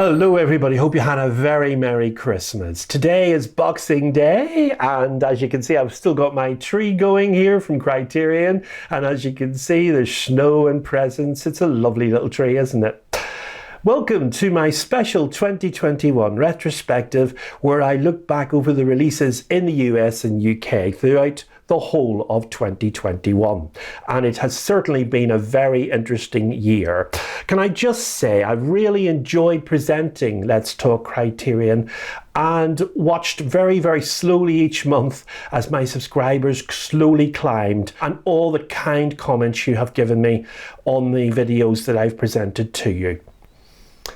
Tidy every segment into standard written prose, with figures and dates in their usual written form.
Hello everybody, hope you had a very Merry Christmas. Today is Boxing Day, and as you can see I've still got my tree going here from Criterion, and as you can see there's snow and presents. It's a lovely little tree, isn't it? Welcome to my special 2021 retrospective where I look back over the releases in the US and UK throughout the whole of 2021, and it has certainly been a very interesting year. Can I just say I've really enjoyed presenting Let's Talk Criterion and watched very slowly each month as my subscribers slowly climbed, and all the kind comments you have given me on the videos that I've presented to you.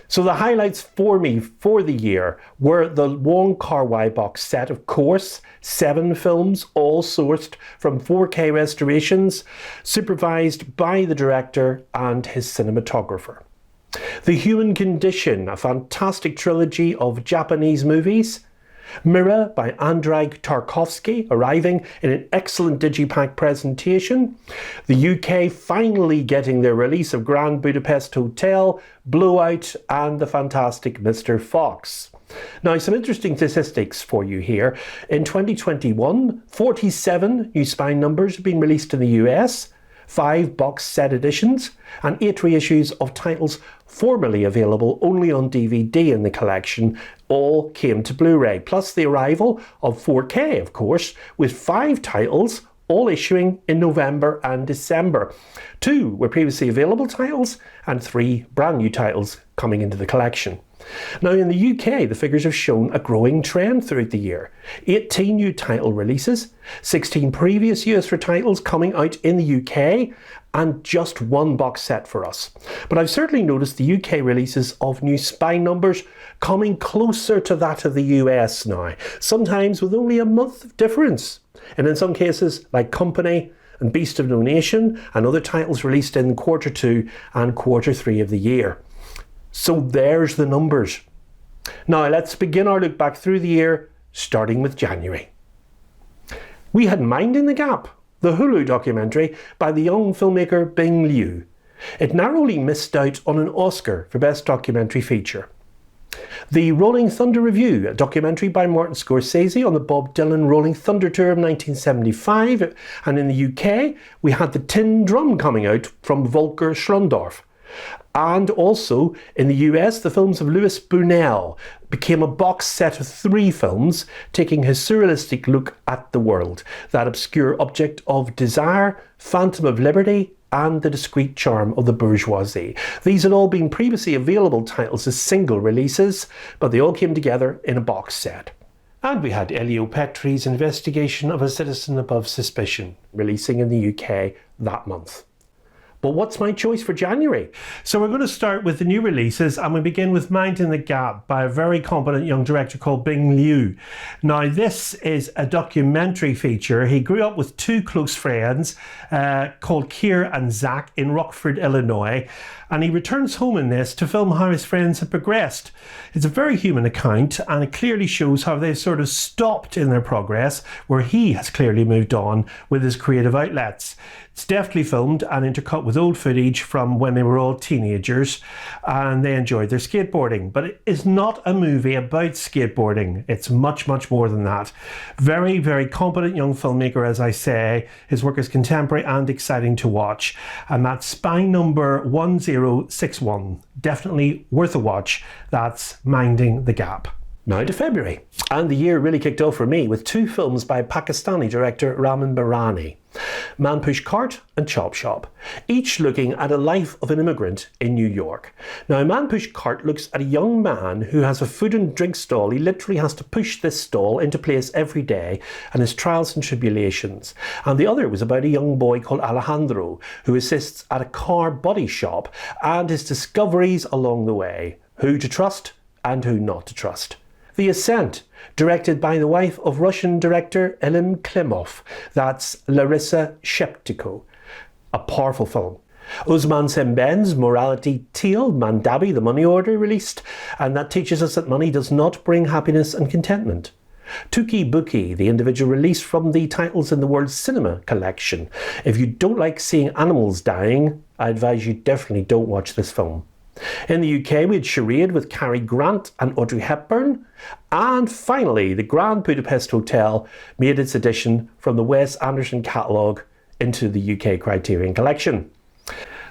So the highlights for me for the year were the Wong Kar-wai box set, of course, 7 films, all sourced from 4K restorations, supervised by the director and his cinematographer. The Human Condition, a fantastic trilogy of Japanese movies. Mirror by Andrzej Tarkowski, arriving in an excellent digipack presentation. The UK finally getting their release of Grand Budapest Hotel, Blowout and the fantastic Mr. Fox. Now, some interesting statistics for you here. In 2021, 47 new spine numbers have been released in the US, 5 box set editions, and 8 reissues of titles formerly available only on DVD in the collection all came to Blu-ray, plus the arrival of 4K, of course, with 5 titles all issuing in November and December. 2 were previously available titles and 3 brand new titles coming into the collection. Now in the UK, the figures have shown a growing trend throughout the year. 18 new title releases, 16 previous US titles coming out in the UK, and just 1 box set for us. But I've certainly noticed the UK releases of new spine numbers coming closer to that of the US now, sometimes with only a month of difference. And in some cases, like Company and Beast of No Nation, and other titles released in Q2 and Q3 of the year. So there's the numbers. Now let's begin our look back through the year, starting with January. We had Minding the Gap, the Hulu documentary by the young filmmaker Bing Liu. It narrowly missed out on an Oscar for Best Documentary Feature. The Rolling Thunder Review, a documentary by Martin Scorsese on the Bob Dylan Rolling Thunder Tour of 1975, and in the UK we had The Tin Drum coming out from Volker Schlondorf. And also in the US, the films of Louis Buñuel became a box set of 3 films taking his surrealistic look at the world, that obscure object of desire, Phantom of Liberty, and the discreet charm of the bourgeoisie. These had all been previously available titles as single releases, but they all came together in a box set. And we had Elio Petri's Investigation of a Citizen Above Suspicion, releasing in the UK that month. But what's my choice for January? So we're going to start with the new releases, and we begin with Minding the Gap by a very competent young director called Bing Liu. Now this is a documentary feature. He grew up with 2 close friends called Keir and Zach in Rockford, Illinois, and he returns home in this to film how his friends have progressed. It's a very human account, and it clearly shows how they've sort of stopped in their progress, where he has clearly moved on with his creative outlets. It's deftly filmed and intercut with old footage from when they were all teenagers and they enjoyed their skateboarding. But it is not a movie about skateboarding. It's much more than that. Very competent young filmmaker, as I say. His work is contemporary and exciting to watch. And that's spine number 1061. Definitely worth a watch. That's Minding the Gap. Now to February. And the year really kicked off for me with 2 films by Pakistani director Ramin Bahrani. Man Push Cart and Chop Shop, each looking at a life of an immigrant in New York. Now, Man Push Cart looks at a young man who has a food and drink stall. He literally has to push this stall into place every day, and his trials and tribulations. And the other was about a young boy called Alejandro who assists at a car body shop and his discoveries along the way, who to trust and who not to trust. The Ascent, directed by the wife of Russian director Elem Klimov. That's Larissa Sheptiko. A powerful film. Usman Semben's morality tale, Mandabi, the Money Order, released, and that teaches us that money does not bring happiness and contentment. Tuki Buki, the individual release from the Titles in the World Cinema collection. If you don't like seeing animals dying, I advise you definitely don't watch this film. In the UK, we had Charade with Cary Grant and Audrey Hepburn. And finally, the Grand Budapest Hotel made its addition from the Wes Anderson catalogue into the UK Criterion collection.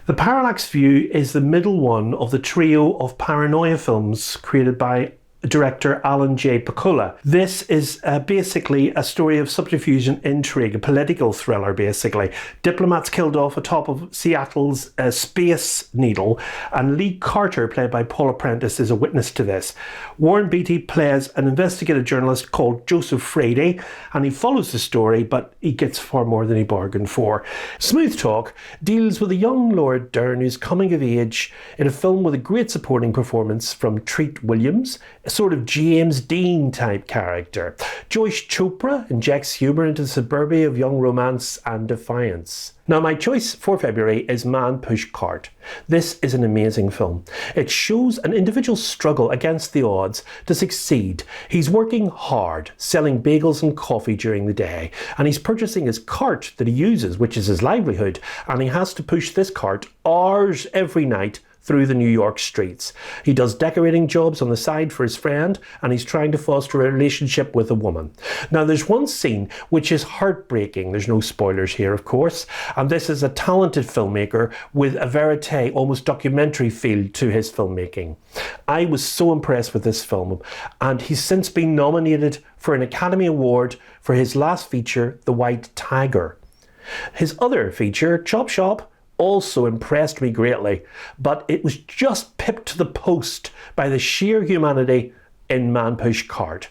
The Parallax View is the middle one of the trio of paranoia films created by director Alan J. Pakula. This is basically a story of subterfuge and intrigue, a political thriller basically. Diplomats killed off atop of Seattle's Space Needle, and Lee Carter, played by Paula Prentice, is a witness to this. Warren Beatty plays an investigative journalist called Joseph Frady, and he follows the story, but he gets far more than he bargained for. Smooth Talk deals with a young Laura Dern who's coming of age in a film with a great supporting performance from Treat Williams, a sort of James Dean type character. Joyce Chopra injects humour into the suburbia of young romance and defiance. Now, my choice for February is Man Push Cart. This is an amazing film. It shows an individual struggle against the odds to succeed. He's working hard, selling bagels and coffee during the day, and he's purchasing his cart that he uses, which is his livelihood, and he has to push this cart hours every night through the New York streets. He does decorating jobs on the side for his friend, and he's trying to foster a relationship with a woman. Now, there's one scene which is heartbreaking. There's no spoilers here, of course, and this is a talented filmmaker with a verite, almost documentary feel to his filmmaking. I was so impressed with this film, and he's since been nominated for an Academy Award for his last feature, The White Tiger. His other feature, Chop Shop, also impressed me greatly, but it was just pipped to the post by the sheer humanity in Man Push Cart.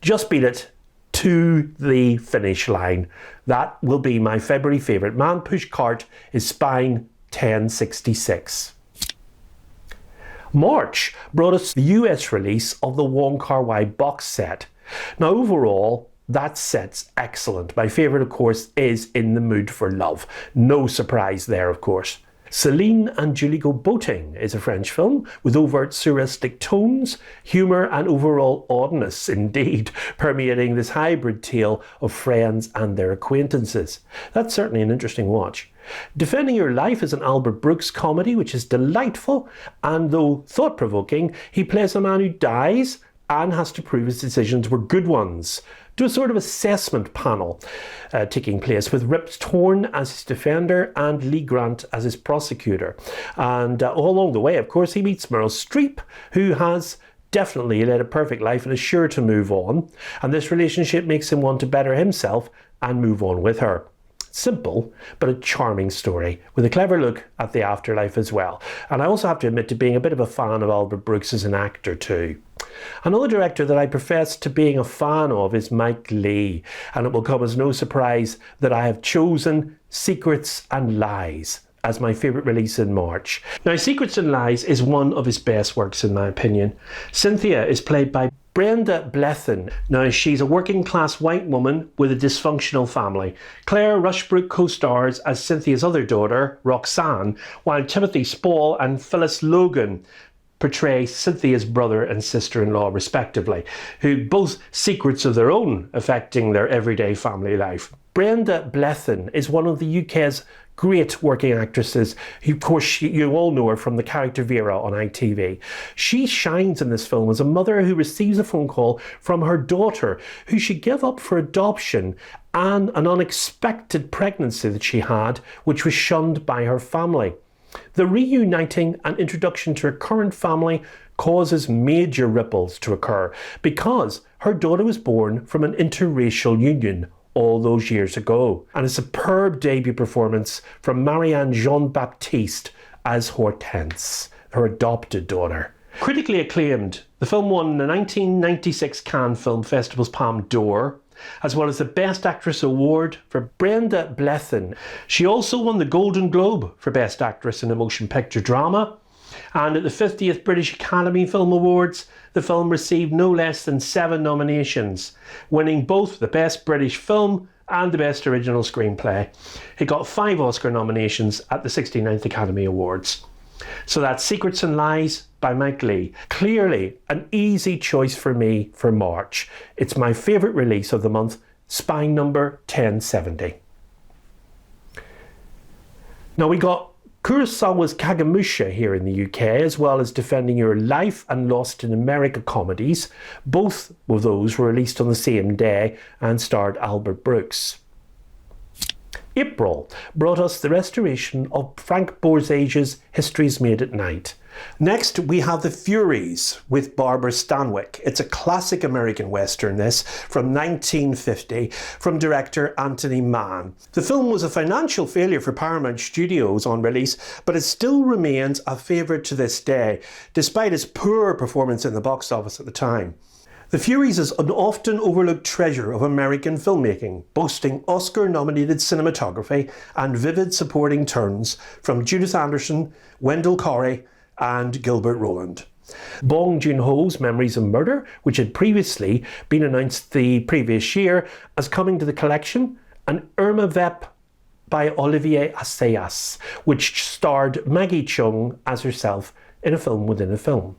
Just beat it to the finish line. That will be my February favourite. Man Push Cart is Spine 1066. March brought us the US release of the Wong Kar-wai box set. Now, overall, that set's excellent. My favourite, of course, is In the Mood for Love. No surprise there, of course. Celine and Julie Go Boating is a French film with overt surrealistic tones, humour and overall oddness, indeed, permeating this hybrid tale of friends and their acquaintances. That's certainly an interesting watch. Defending Your Life is an Albert Brooks comedy which is delightful, and though thought-provoking, he plays a man who dies and has to prove his decisions were good ones, to a sort of assessment panel taking place with Rip Torn as his defender and Lee Grant as his prosecutor. And all along the way, of course, he meets Meryl Streep, who has definitely led a perfect life and is sure to move on. And this relationship makes him want to better himself and move on with her. Simple, but a charming story with a clever look at the afterlife as well. And I also have to admit to being a bit of a fan of Albert Brooks as an actor too. Another director that I profess to being a fan of is Mike Leigh, and it will come as no surprise that I have chosen Secrets and Lies as my favourite release in March. Now, Secrets and Lies is one of his best works in my opinion. Cynthia is played by Brenda Blethyn. Now, she's a working class white woman with a dysfunctional family. Claire Rushbrook co-stars as Cynthia's other daughter, Roxanne, while Timothy Spall and Phyllis Logan portray Cynthia's brother and sister-in-law respectively, who both secrets of their own affecting their everyday family life. Brenda Blethyn is one of the UK's great working actresses. Of course, you all know her from the character Vera on ITV. She shines in this film as a mother who receives a phone call from her daughter, who she gave up for adoption, and an unexpected pregnancy that she had, which was shunned by her family. The reuniting and introduction to her current family causes major ripples to occur because her daughter was born from an interracial union all those years ago. And a superb debut performance from Marianne Jean-Baptiste as Hortense, her adopted daughter. Critically acclaimed, the film won the 1996 Cannes Film Festival's Palme d'Or, as well as the Best Actress Award for Brenda Blethyn. She also won the Golden Globe for Best Actress in a Motion Picture Drama. And at the 50th British Academy Film Awards, the film received no less than 7 nominations, winning both the Best British Film and the Best Original Screenplay. It got 5 Oscar nominations at the 69th Academy Awards. So that's Secrets and Lies by Mike Leigh. Clearly an easy choice for me for March. It's my favourite release of the month, Spine number 1070. Now, we got Kurosawa's Kagemusha here in the UK, as well as Defending Your Life and Lost in America comedies. Both of those were released on the same day and starred Albert Brooks. April brought us the restoration of Frank Borsage's History's Made at Night. Next, we have The Furies with Barbara Stanwyck. It's a classic American Western, this, from 1950, from director Anthony Mann. The film was a financial failure for Paramount Studios on release, but it still remains a favourite to this day, despite its poor performance in the box office at the time. The Furies is an often overlooked treasure of American filmmaking, boasting Oscar-nominated cinematography and vivid supporting turns from Judith Anderson, Wendell Corey, and Gilbert Roland. Bong Joon-ho's Memories of Murder, which had previously been announced the previous year as coming to the collection, and Irma Vep by Olivier Assayas, which starred Maggie Cheung as herself in a film within a film.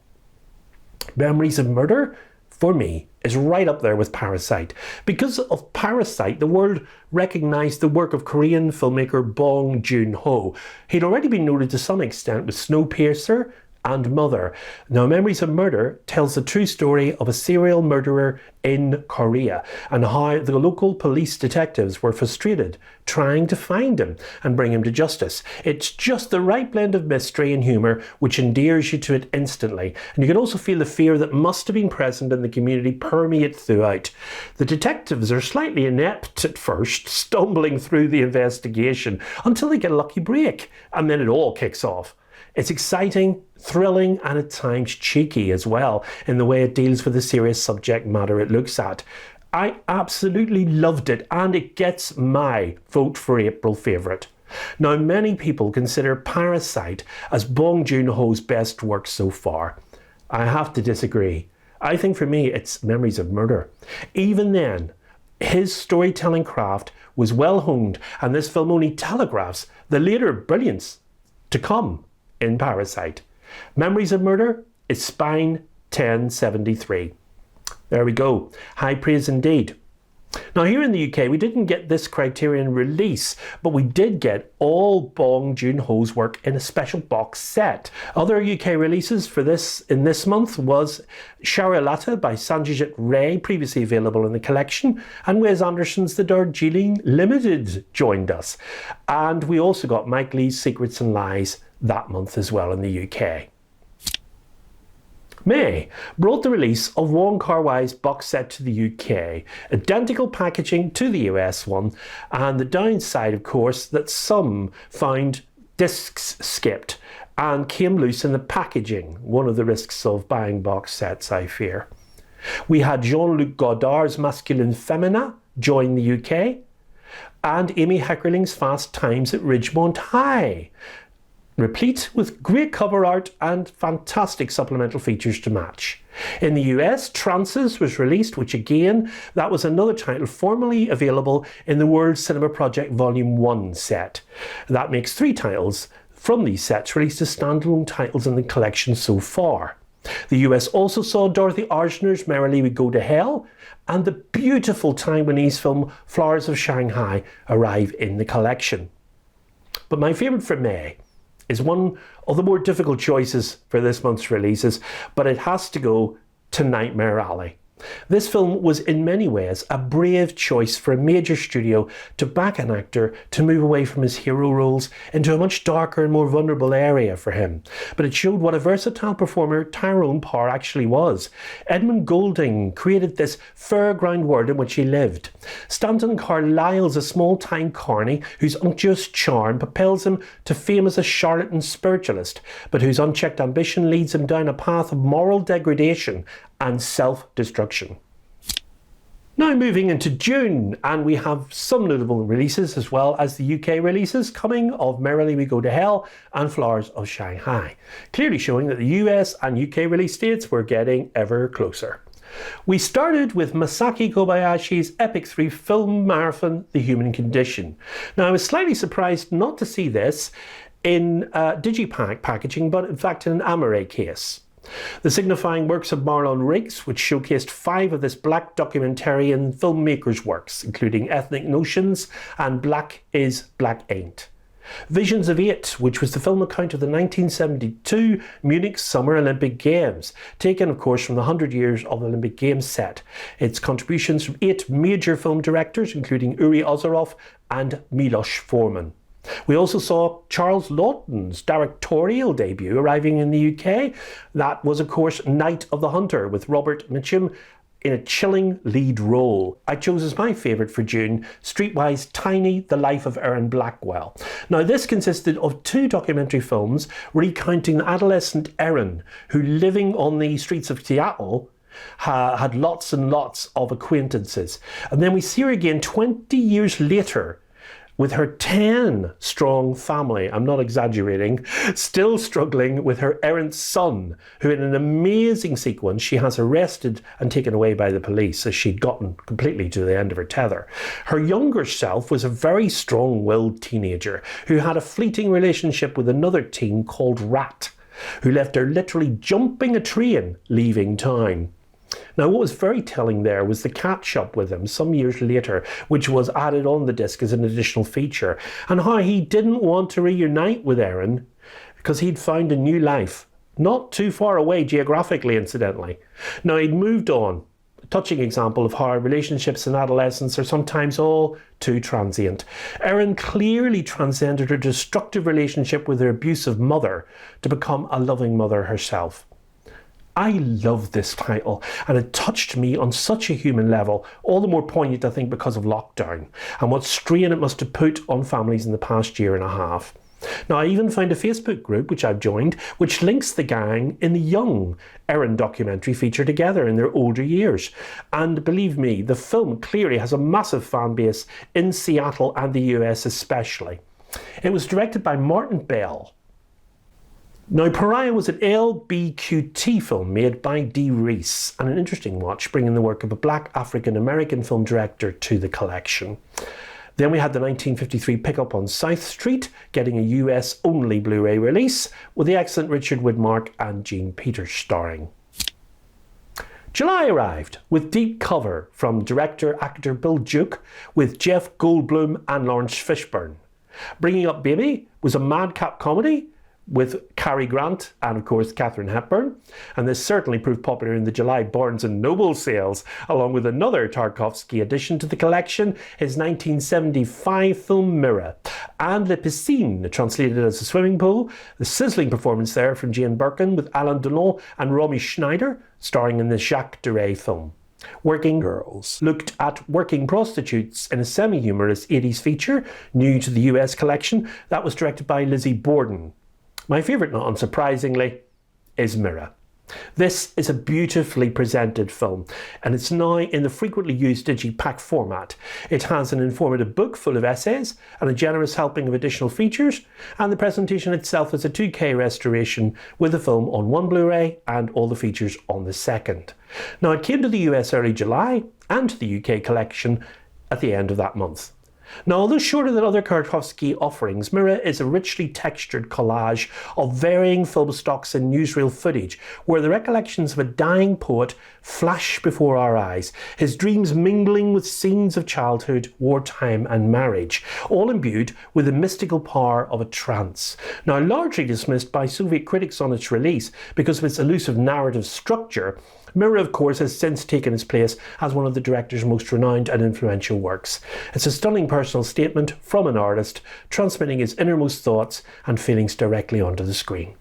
Memories of Murder, for me, is right up there with Parasite. Because of Parasite, the world recognised the work of Korean filmmaker Bong Joon-ho. He'd already been noted to some extent with Snowpiercer and Mother. Now, Memories of Murder tells the true story of a serial murderer in Korea and how the local police detectives were frustrated trying to find him and bring him to justice. It's just the right blend of mystery and humour which endears you to it instantly. And you can also feel the fear that must have been present in the community permeate throughout. The detectives are slightly inept at first, stumbling through the investigation until they get a lucky break, and then it all kicks off. It's exciting, thrilling, and at times cheeky as well in the way it deals with the serious subject matter it looks at. I absolutely loved it, and it gets my vote for April favourite. Now, many people consider Parasite as Bong Joon-ho's best work so far. I have to disagree. I think for me it's Memories of Murder. Even then, his storytelling craft was well honed, and this film only telegraphs the later brilliance to come in Parasite. Memories of Murder is Spine 1073. There we go. High praise indeed. Now, here in the UK, we didn't get this Criterion release, but we did get all Bong Joon-ho's work in a special box set. Other UK releases for this in this month was Charlotte by Sanjit Ray, previously available in the collection, and Wes Anderson's The Darjeeling Limited joined us. And we also got Mike Leigh's Secrets and Lies that month as well in the UK. May brought the release of Wong Kar-wai's box set to the UK, identical packaging to the US one, and the downside, of course, that some found discs skipped and came loose in the packaging, one of the risks of buying box sets, I fear. We had Jean-Luc Godard's Masculine Femina join the UK, and Amy Heckerling's Fast Times at Ridgemont High, replete with great cover art and fantastic supplemental features to match. In the US, Trances was released, which again, that was another title formerly available in the World Cinema Project Volume 1 set. That makes 3 titles from these sets released as standalone titles in the collection so far. The US also saw Dorothy Arzner's Merrily We Go to Hell and the beautiful Taiwanese film Flowers of Shanghai arrive in the collection. But my favourite for May is one of the more difficult choices for this month's releases, but it has to go to Nightmare Alley. This film was in many ways a brave choice for a major studio to back an actor to move away from his hero roles into a much darker and more vulnerable area for him. But it showed what a versatile performer Tyrone Power actually was. Edmund Goulding created this fairground world in which he lived. Stanton Carlyle's a small-time carny whose unctuous charm propels him to fame as a charlatan spiritualist, but whose unchecked ambition leads him down a path of moral degradation and self-destruction. Now moving into June, and we have some notable releases as well as the UK releases coming of Merrily We Go to Hell and Flowers of Shanghai, clearly showing that the US and UK release dates were getting ever closer. We started with Masaki Kobayashi's Epic 3 film marathon, The Human Condition. Now, I was slightly surprised not to see this in Digipack packaging, but in fact in an Amaray case. The signifying works of Marlon Riggs, which showcased 5 of this black documentarian filmmaker's works, including Ethnic Notions and Black is Black Ain't. Visions of Eight, which was the film account of the 1972 Munich Summer Olympic Games, taken of course from the 100 years of the Olympic Games set. Its contributions from 8 major film directors, including Uri Ozarov and Milos Forman. We also saw Charles Laughton's directorial debut arriving in the UK. That was of course Night of the Hunter with Robert Mitchum in a chilling lead role. I chose as my favourite for June, Streetwise Tiny, The Life of Erin Blackwell. Now this consisted of 2 documentary films recounting the adolescent Erin, who living on the streets of Seattle had lots and lots of acquaintances. And then we see her again 20 years later with her 10-strong family, I'm not exaggerating, still struggling with her errant son, who in an amazing sequence she has arrested and taken away by the police as she'd gotten completely to the end of her tether. Her younger self was a very strong-willed teenager who had a fleeting relationship with another teen called Rat, who left her literally jumping a train leaving town. Now what was very telling there was the catch-up with him some years later, which was added on the disc as an additional feature, and how he didn't want to reunite with Erin because he'd found a new life, not too far away geographically incidentally. Now he'd moved on, a touching example of how relationships in adolescence are sometimes all too transient. Erin clearly transcended her destructive relationship with her abusive mother to become a loving mother herself. I love this title, and it touched me on such a human level, all the more poignant I think because of lockdown and what strain it must have put on families in the past year and a half. Now I even found a Facebook group which I've joined which links the gang in the young Erin documentary feature together in their older years, and believe me, the film clearly has a massive fan base in Seattle and the US especially. It was directed by Martin Bell. Now, Pariah was an LBQT film made by Dee Reese, and an interesting watch, bringing the work of a black African-American film director to the collection. Then we had the 1953 Pickup on South Street, getting a US-only Blu-ray release, with the excellent Richard Widmark and Jean Peters starring. July arrived with Deep Cover from director-actor Bill Duke, with Jeff Goldblum and Lawrence Fishburne. Bringing Up Baby was a madcap comedy with Cary Grant and of course Katharine Hepburn, and this certainly proved popular in the July Barnes & Noble sales, along with another Tarkovsky addition to the collection, his 1975 film Mirror, and Le Piscine, translated as a swimming pool, the sizzling performance there from Jane Birkin with Alain Delon and Romy Schneider, starring in the Jacques Deray film. Working Girls looked at working prostitutes in a semi-humorous 80s feature, new to the US collection, that was directed by Lizzie Borden. My favourite, not unsurprisingly, is Mirror. This is a beautifully presented film, and it's now in the frequently used digipack format. It has an informative book full of essays and a generous helping of additional features, and the presentation itself is a 2K restoration with the film on one Blu-ray and all the features on the second. Now it came to the US early July and to the UK collection at the end of that month. Now, although shorter than other Tarkovsky offerings, Mirror is a richly textured collage of varying film stocks and newsreel footage, where the recollections of a dying poet flash before our eyes, his dreams mingling with scenes of childhood, wartime and marriage, all imbued with the mystical power of a trance. Now, largely dismissed by Soviet critics on its release because of its elusive narrative structure, Mirror, of course, has since taken its place as one of the director's most renowned and influential works. It's a stunning personal statement from an artist, transmitting his innermost thoughts and feelings directly onto the screen.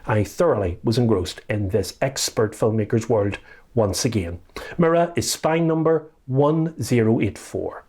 I thoroughly was engrossed in this expert filmmaker's world once again. Mirror is spine number 1084.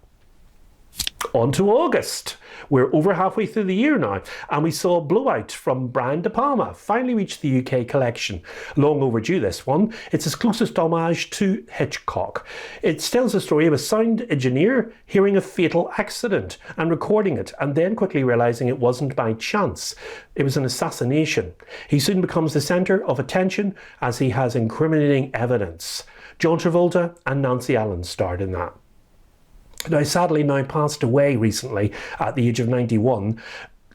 On to August. We're over halfway through the year now, and we saw Blowout from Brian De Palma finally reach the UK collection. Long overdue, this one. It's his closest homage to Hitchcock. It tells the story of a sound engineer hearing a fatal accident and recording it, and then quickly realising it wasn't by chance. It was an assassination. He soon becomes the centre of attention as he has incriminating evidence. John Travolta and Nancy Allen starred in that. Now, sadly, passed away recently at the age of 91.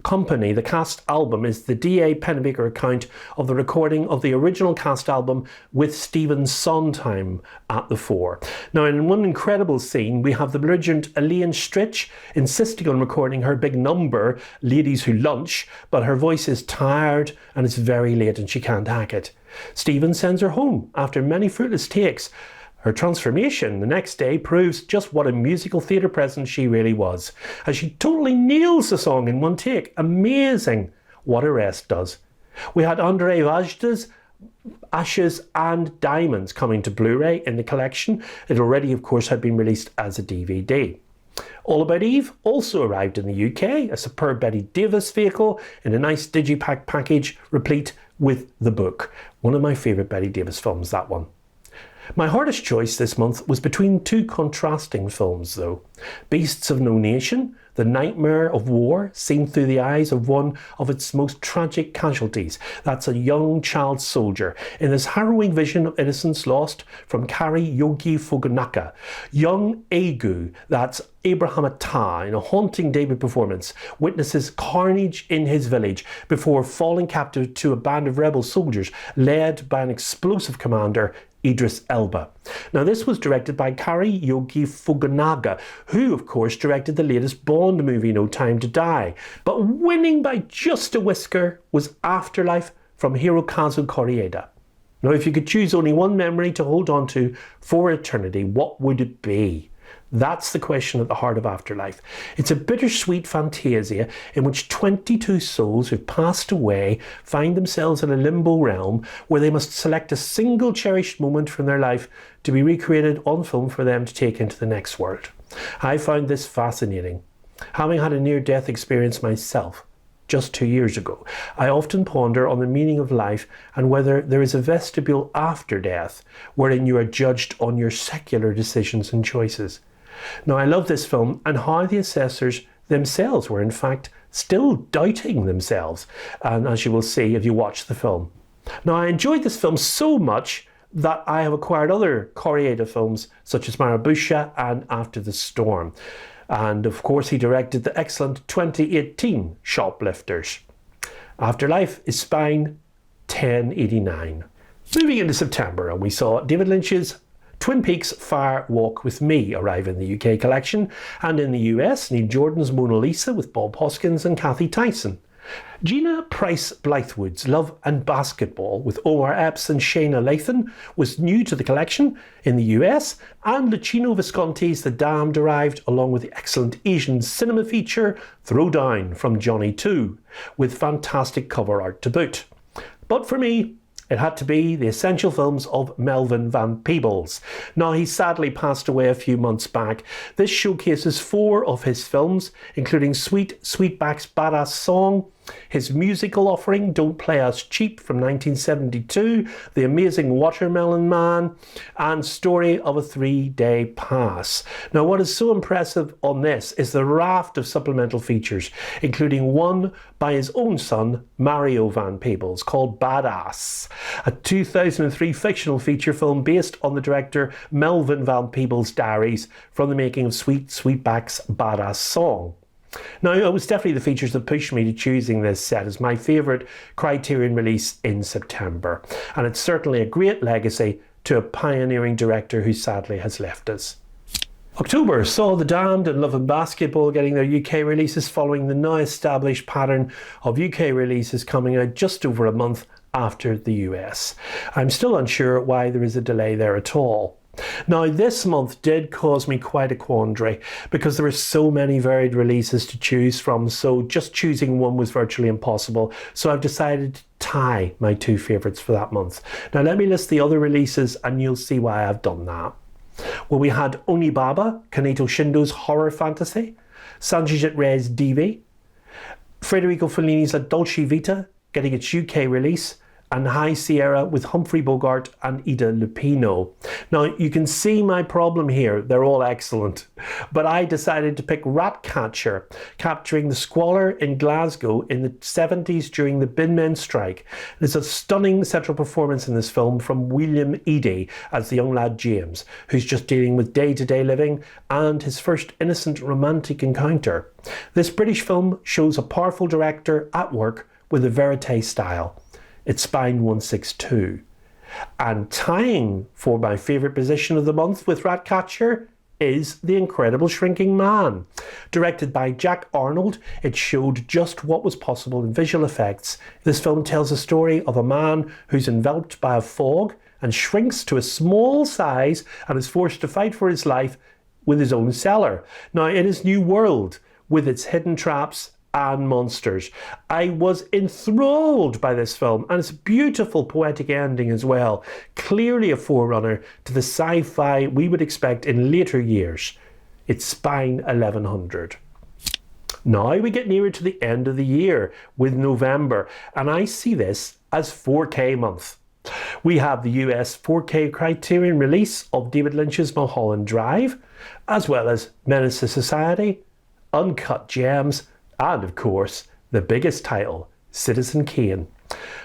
Company, the cast album, is the D.A. Pennebaker account of the recording of the original cast album with Stephen Sondheim at the fore. Now, in one incredible scene, we have the belligerent Elaine Stritch insisting on recording her big number, Ladies Who Lunch, but her voice is tired and it's very late and she can't hack it. Stephen sends her home after many fruitless takes. Her transformation the next day proves just what a musical theatre presence she really was, as she totally nails the song in one take. Amazing what a rest does. We had André Vajda's Ashes and Diamonds coming to Blu-ray in the collection. It already, of course, had been released as a DVD. All About Eve also arrived in the UK, a superb Betty Davis vehicle in a nice digipack package replete with the book. One of my favourite Betty Davis films, that one. My hardest choice this month was between two contrasting films though. Beasts of No Nation, the nightmare of war seen through the eyes of one of its most tragic casualties. That's a young child soldier in this harrowing vision of innocence lost from Kari Yogi Fukunaga. Young Egu, that's Abraham Atta, in a haunting debut performance, witnesses carnage in his village before falling captive to a band of rebel soldiers led by an explosive commander, Idris Elba. Now, this was directed by Kari Yogi Fukunaga, who of course directed the latest Bond movie, No Time to Die. But winning by just a whisker was Afterlife from Hirokazu Koreeda. Now, if you could choose only one memory to hold on to for eternity, what would it be? That's the question at the heart of Afterlife. It's a bittersweet fantasia in which 22 souls who've passed away find themselves in a limbo realm where they must select a single cherished moment from their life to be recreated on film for them to take into the next world. I found this fascinating. Having had a near-death experience myself just 2 years ago, I often ponder on the meaning of life and whether there is a vestibule after death wherein you are judged on your secular decisions and choices. Now, I love this film and how the assessors themselves were in fact still doubting themselves, and as you will see if you watch the film. Now, I enjoyed this film so much that I have acquired other Koreeda films such as Marabusha and After the Storm. And of course he directed the excellent 2018 Shoplifters. Afterlife is Spine 1089. Moving into September, and we saw David Lynch's Twin Peaks Fire Walk with Me arrive in the UK collection, and in the US, Neil Jordan's Mona Lisa with Bob Hoskins and Kathy Tyson. Gina Price Blythewood's Love and Basketball with Omar Epps and Shayna Lathan was new to the collection in the US, and Luchino Visconti's The Damned arrived along with the excellent Asian cinema feature Throwdown from Johnny 2, with fantastic cover art to boot. But for me, it had to be the essential films of Melvin Van Peebles. Now, he sadly passed away a few months back. This showcases 4 of his films, including Sweetback's Badass Song, his musical offering Don't Play Us Cheap from 1972, The Amazing Watermelon Man, and Story of a 3-Day Pass. Now, what is so impressive on this is the raft of supplemental features, including one by his own son, Mario Van Peebles, called Badass, a 2003 fictional feature film based on the director Melvin Van Peebles' diaries from the making of Sweetback's Badass Song. Now, it was definitely the features that pushed me to choosing this set as my favourite Criterion release in September, and it's certainly a great legacy to a pioneering director who sadly has left us. October saw The Damned and Love and Basketball getting their UK releases following the now established pattern of UK releases coming out just over a month after the US. I'm still unsure why there is a delay there at all. Now, this month did cause me quite a quandary because there were so many varied releases to choose from, so just choosing one was virtually impossible. So I've decided to tie my 2 favourites for that month. Now, let me list the other releases and you'll see why I've done that. Well, we had Onibaba, Kaneto Shindo's horror fantasy, Sanjit Ray's Divi, Federico Fellini's La Dolce Vita getting its UK release, and High Sierra with Humphrey Bogart and Ida Lupino. Now, you can see my problem here. They're all excellent. But I decided to pick Ratcatcher, capturing the squalor in Glasgow in the 70s during the Binmen strike. There's a stunning central performance in this film from William Eadie as the young lad James, who's just dealing with day-to-day living and his first innocent romantic encounter. This British film shows a powerful director at work with a verite style. It's Spine 162. And tying for my favourite position of the month with Ratcatcher is The Incredible Shrinking Man. Directed by Jack Arnold, it showed just what was possible in visual effects. This film tells the story of a man who's enveloped by a fog and shrinks to a small size and is forced to fight for his life with his own cellar. Now, in his new world, with its hidden traps and monsters. I was enthralled by this film, and it's a beautiful poetic ending as well. Clearly a forerunner to the sci-fi we would expect in later years. It's Spine 1100. Now we get nearer to the end of the year with November, and I see this as 4K month. We have the US 4K Criterion release of David Lynch's Mulholland Drive, as well as Menace to Society, Uncut Gems, and of course, the biggest title, Citizen Kane.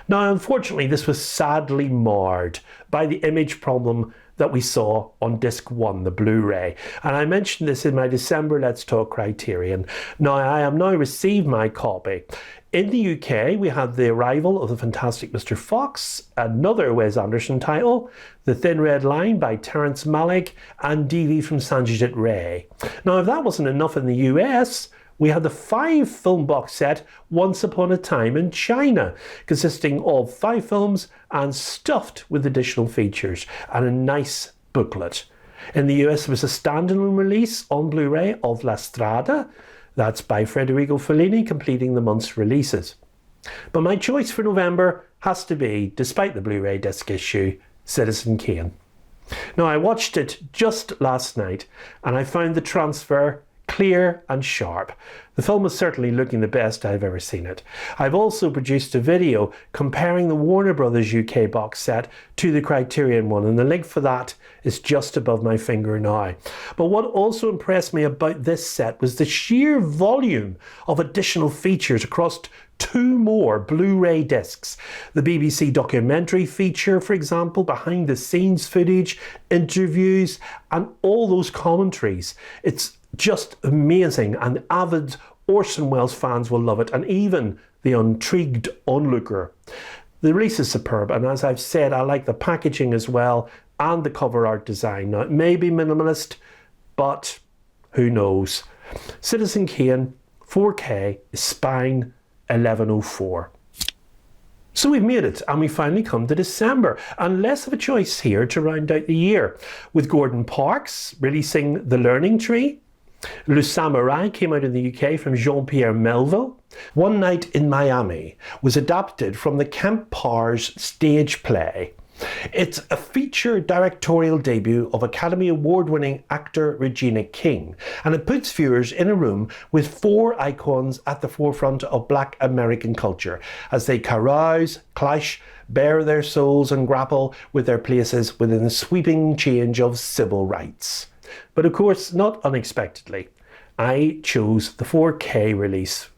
Now, unfortunately, this was sadly marred by the image problem that we saw on disc 1, the Blu-ray. And I mentioned this in my December Let's Talk Criterion. Now, I have now received my copy. In the UK, we had the arrival of The Fantastic Mr. Fox, another Wes Anderson title, The Thin Red Line by Terrence Malick, and DV from Sanjit Ray. Now, if that wasn't enough in the US, we had the 5-film box set Once Upon a Time in China, consisting of 5 films and stuffed with additional features and a nice booklet. In the US, there was a standalone release on Blu-ray of La Strada. That's by Federico Fellini, completing the month's releases. But my choice for November has to be, despite the Blu-ray disc issue, Citizen Kane. Now, I watched it just last night and I found the transfer clear and sharp. The film is certainly looking the best I've ever seen it. I've also produced a video comparing the Warner Brothers UK box set to the Criterion one, and the link for that is just above my finger now. But what also impressed me about this set was the sheer volume of additional features across 2 more Blu-ray discs. The BBC documentary feature, for example, behind the scenes footage, interviews, and all those commentaries. It's just amazing, and avid Orson Welles fans will love it, and even the intrigued onlooker. The release is superb, and as I've said, I like the packaging as well and the cover art design. Now, it may be minimalist, but who knows. Citizen Kane 4K is Spine 1104. So we've made it, and we finally come to December, and less of a choice here to round out the year, with Gordon Parks releasing The Learning Tree. Le Samurai came out in the UK from Jean-Pierre Melville. One Night in Miami was adapted from the Kemp Powers stage play. It's a feature directorial debut of Academy Award-winning actor Regina King, and it puts viewers in a room with 4 icons at the forefront of Black American culture as they carouse, clash, bare their souls and grapple with their places within the sweeping change of civil rights. But of course, not unexpectedly, I chose the 4K release,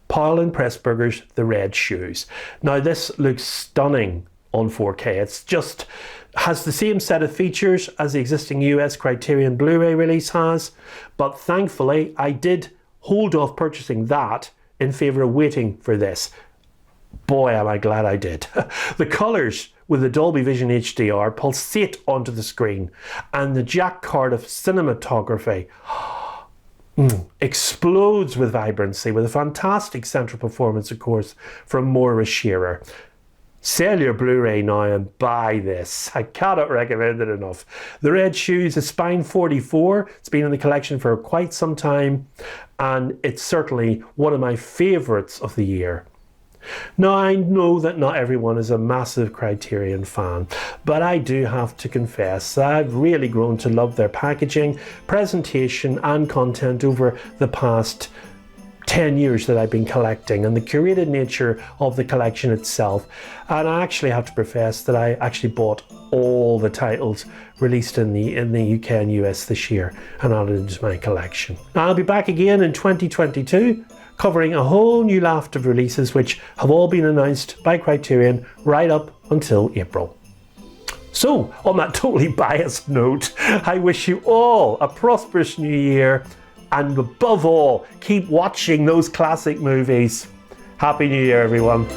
Powell and Pressburger's The Red Shoes. Now, this looks stunning on 4K. It's just has the same set of features as the existing US Criterion Blu-ray release has, but thankfully I did hold off purchasing that in favour of waiting for this. Boy, am I glad I did. The colours with the Dolby Vision HDR pulsate onto the screen, and the Jack Cardiff cinematography explodes with vibrancy, with a fantastic central performance, of course, from Maura Shearer. Sell your Blu-ray now and buy this. I cannot recommend it enough. The Red Shoes is Spine 44. It's been in the collection for quite some time, and it's certainly one of my favourites of the year. Now, I know that not everyone is a massive Criterion fan, but I do have to confess that I've really grown to love their packaging, presentation and content over the past 10 years that I've been collecting and the curated nature of the collection itself. And I actually have to profess that I actually bought all the titles released in the UK and US this year and added into my collection. Now I'll be back again in 2022 covering a whole new raft of releases which have all been announced by Criterion right up until April. So, on that totally biased note, I wish you all a prosperous new year. And above all, keep watching those classic movies. Happy New Year, everyone.